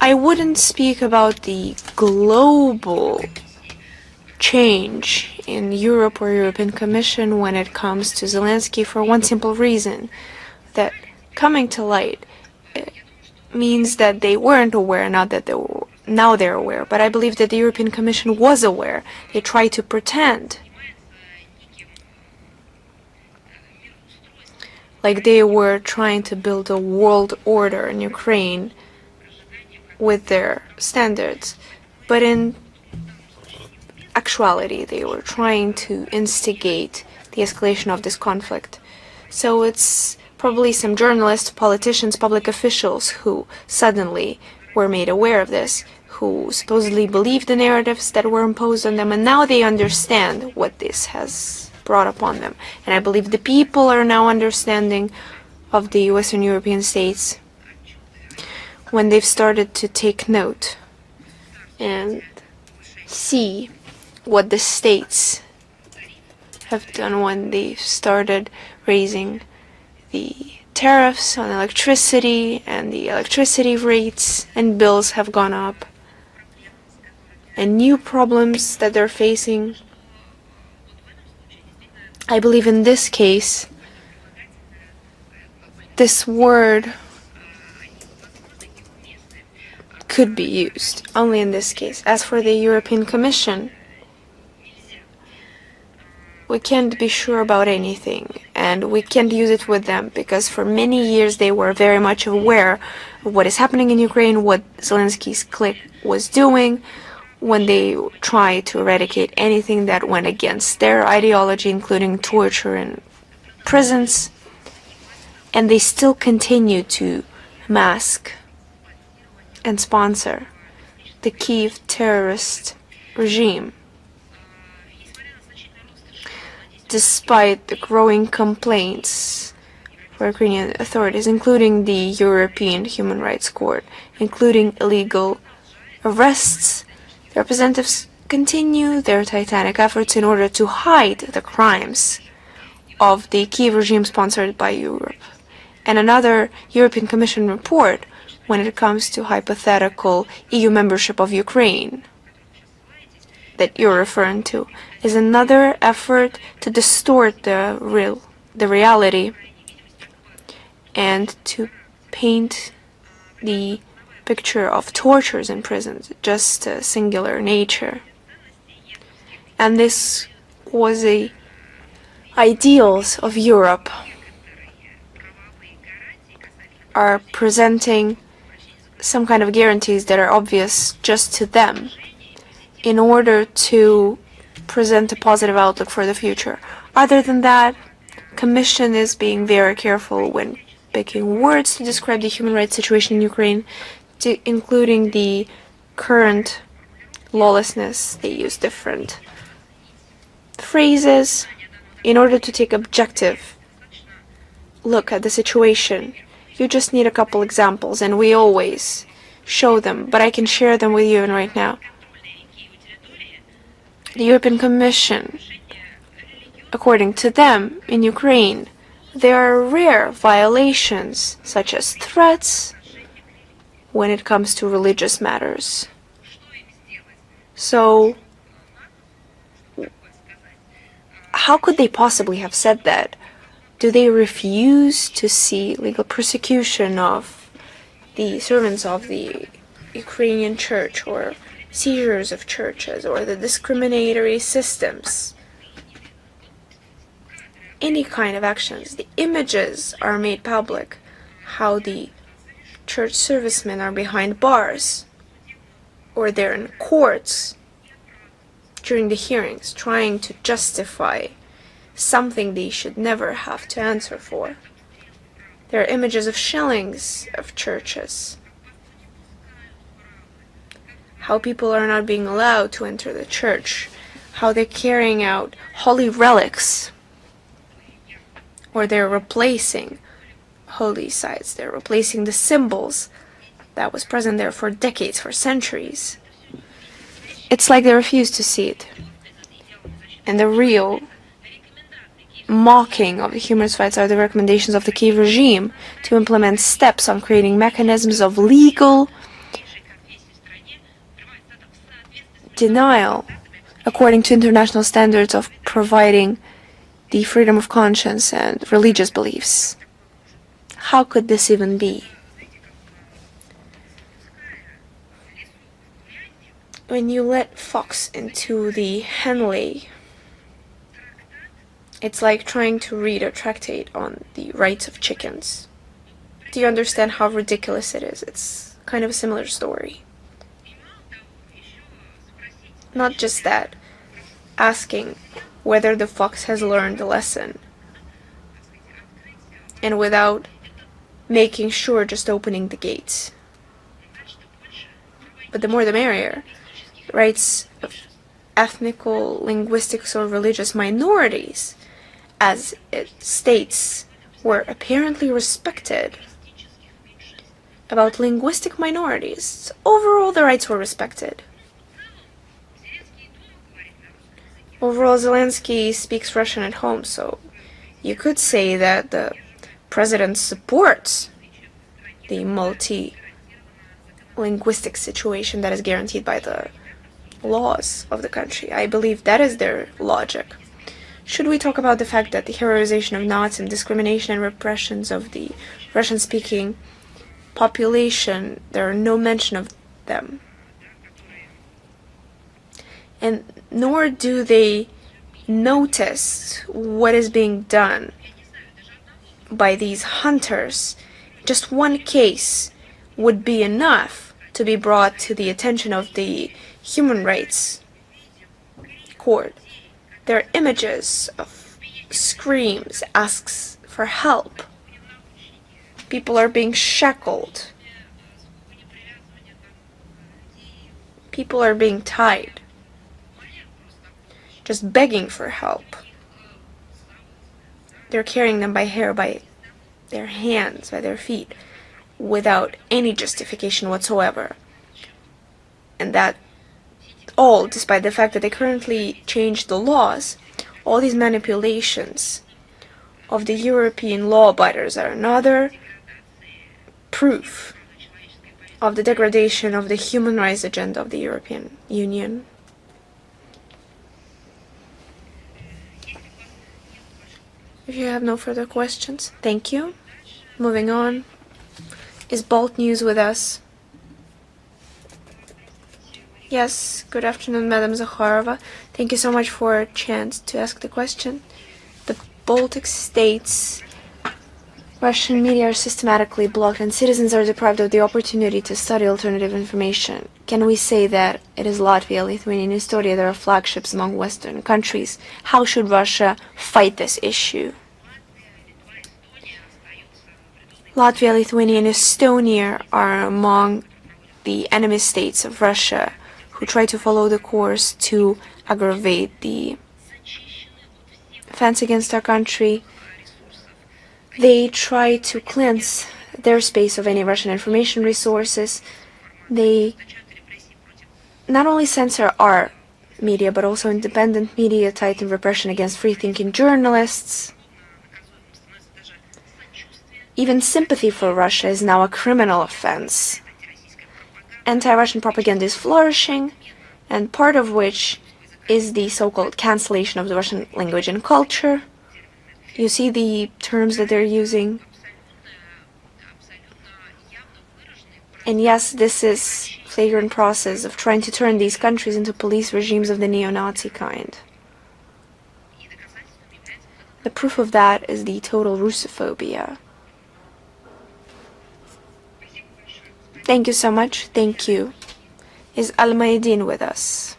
I wouldn't speak about the global change in Europe or European Commission when it comes to Zelensky for one simple reason, that coming to light means that they weren't aware, not that they were, now they're aware. But I believe that the European Commission was aware. They tried to pretend like they were trying to build a world order in Ukraine with their standards. But in actuality, they were trying to instigate the escalation of this conflict. So it's probably some journalists, politicians, public officials who suddenly were made aware of this, who supposedly believed the narratives that were imposed on them, and now they understand what this has brought upon them. And I believe the people are now understanding of the Western European states when they've started to take note and see what the states have done when they started raising the tariffs on electricity, and the electricity rates and bills have gone up, and new problems that they're facing. I believe in this case, this word could be used only in this case. As for the European Commission, we can't be sure about anything, and we can't use it with them, because for many years they were very much aware of what is happening in Ukraine, what Zelensky's clique was doing when they tried to eradicate anything that went against their ideology, including torture in prisons. And they still continue to mask and sponsor the Kiev terrorist regime, despite the growing complaints for Ukrainian authorities, including the European Human Rights Court, including illegal arrests. The representatives continue their titanic efforts in order to hide the crimes of the Kiev regime sponsored by Europe. And another European Commission report, when it comes to hypothetical EU membership of Ukraine that you're referring to, is another effort to distort the reality and to paint the picture of tortures in prisons, just a singular nature. And this was the ideals of Europe are presenting some kind of guarantees that are obvious just to them in order to present a positive outlook for the future. Other than that, Commission is being very careful when picking words to describe the human rights situation in Ukraine, including the current lawlessness. They use different phrases in order to take objective look at the situation. You just need a couple examples, and we always show them, but I can share them with you even right now. The European Commission, according to them, in Ukraine, there are rare violations, such as threats, when it comes to religious matters. So, how could they possibly have said that? Do they refuse to see legal persecution of the servants of the Ukrainian church, or seizures of churches, or the discriminatory systems? Any kind of actions. The images are made public, how the church servicemen are behind bars, or they're in courts during the hearings trying to justify something they should never have to answer for. There are images of shellings of churches, how people are not being allowed to enter the church, how they're carrying out holy relics, or they're replacing holy sites, they're replacing the symbols that was present there for decades, for centuries. It's like they refuse to see it. And the real mocking of the human rights are the recommendations of the Kiev regime to implement steps on creating mechanisms of legal denial, according to international standards, of providing the freedom of conscience and religious beliefs. How could this even be? When you let fox into the Henley, it's like trying to read a tractate on the rights of chickens. Do you understand how ridiculous it is? It's kind of a similar story. Not just that, asking whether the fox has learned the lesson, and without making sure, just opening the gates. But the more the merrier. Rights of ethnical, linguistic, or religious minorities, as it states, were apparently respected. About linguistic minorities, overall the rights were respected. Overall, Zelensky speaks Russian at home, so you could say that the president supports the multi-linguistic situation that is guaranteed by the laws of the country. I believe that is their logic. Should we talk about the fact that the heroization of Nazism, discrimination and repressions of the Russian-speaking population, there are no mention of them. And nor do they notice what is being done by these hunters. Just one case would be enough to be brought to the attention of the Human Rights Court. There are images of screams, asks for help. People are being shackled. People are being tied. Just begging for help. They're carrying them by hair, by their hands, by their feet, without any justification whatsoever. And that all despite the fact that they currently changed the laws. All these manipulations of the European law-abiders are another proof of the degradation of the human rights agenda of the European Union. If you have no further questions, thank you. Moving on. Is Bolt News with us? Yes, good afternoon, Madam Zakharova. Thank you so much for a chance to ask the question. The Baltic states Russian media are systematically blocked and citizens are deprived of the opportunity to study alternative information. Can we say that it is Latvia, Lithuania, and Estonia that are flagships among Western countries? How should Russia fight this issue? Latvia, Lithuania, and Estonia are among the enemy states of Russia who try to follow the course to aggravate the offense against our country. They try to cleanse their space of any Russian information resources. They not only censor our media, but also independent media, tighten repression against free-thinking journalists. Even sympathy for Russia is now a criminal offense. Anti-Russian propaganda is flourishing, and part of which is the so-called cancellation of the Russian language and culture. You see the terms that they're using. And yes, this is a flagrant process of trying to turn these countries into police regimes of the neo-Nazi kind. The proof of that is the total Russophobia. Thank you so much. Thank you. Is Al-Maidin with us?